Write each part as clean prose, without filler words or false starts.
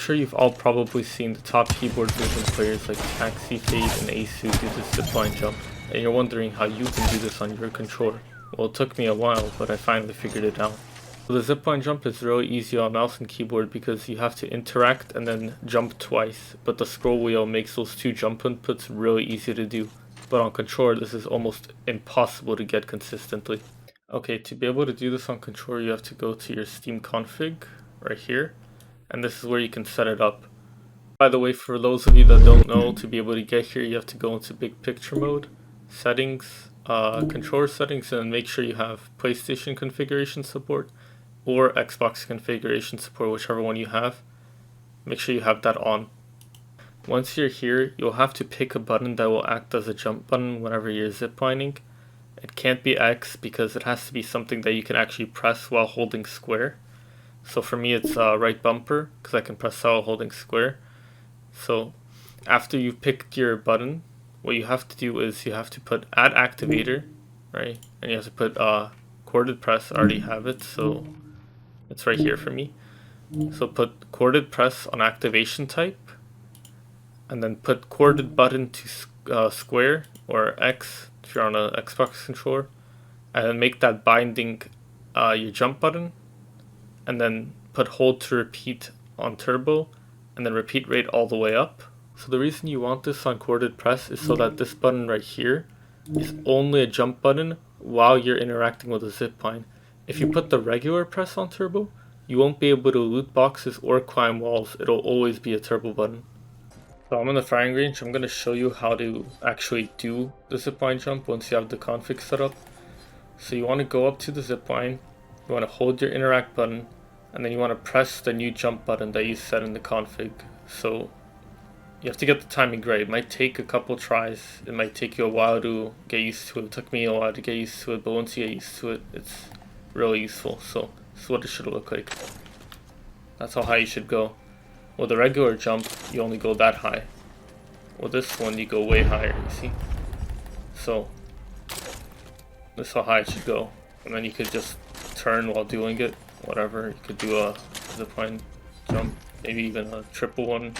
sure you've all probably seen the top keyboard movement players like Taxi, Fade, and Ace who do this zipline jump, and you're wondering how you can do this on your controller. Well, it took me a while, but I finally figured it out. So the zipline jump is really easy on mouse and keyboard because you have to interact and then jump twice, but the scroll wheel makes those two jump inputs really easy to do. But on controller, this is almost impossible to get consistently. Okay, to be able to do this on controller, you have to go to your Steam config right here, and this is where you can set it up. By the way, for those of you that don't know, to be able to get here, you have to go into big picture mode, settings, controller settings, and make sure you have PlayStation configuration support or Xbox configuration support, whichever one you have. Make sure you have that on. Once you're here, you'll have to pick a button that will act as a jump button whenever you're ziplining. It can't be X because it has to be something that you can actually press while holding square. So for me it's right bumper because I can press while holding square. So after you've picked your button, what you have to do is you have to put add activator, right? And you have to put corded press. I already have it, so it's right here for me. So put corded press on activation type, and then put corded button to square or X if you're on an Xbox controller, and then make that binding your jump button, and then put hold to repeat on turbo, and then repeat rate all the way up. So the reason you want this on corded press is so that this button right here is only a jump button while you're interacting with a zipline. If you put the regular press on turbo, you won't be able to loot boxes or climb walls. It'll always be a turbo button. So I'm in the firing range. I'm going to show you how to actually do the zipline jump once you have the config set up. So you want to go up to the zipline, you want to hold your interact button, and then you want to press the new jump button that you set in the config. So you have to get the timing right. It might take a couple tries. It might take you a while to get used to it. It took me a while to get used to it, but once you get used to it, it's really useful. So this is what it should look like. That's how high you should go. With a regular jump, you only go that high. With this one, you go way higher, you see? So this is how high it should go. And then you could just turn while doing it, whatever. You could do a zipline jump, maybe even a triple one.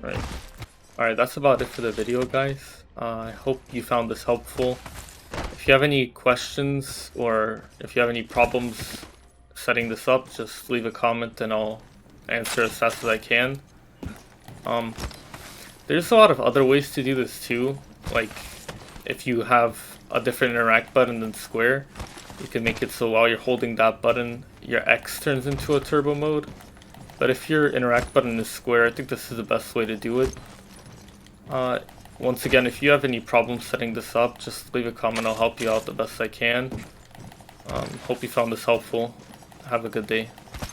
Right. Alright, that's about it for the video, guys. I hope you found this helpful. If you have any questions or if you have any problems setting this up, just leave a comment and I'll answer as fast as I can. There's a lot of other ways to do this too. Like if you have a different interact button than square, you can make it so while you're holding that button, your X turns into a turbo mode. But if your interact button is square, I think this is the best way to do it. Once again, if you have any problems setting this up, just leave a comment. I'll help you out the best I can. Hope you found this helpful. Have a good day.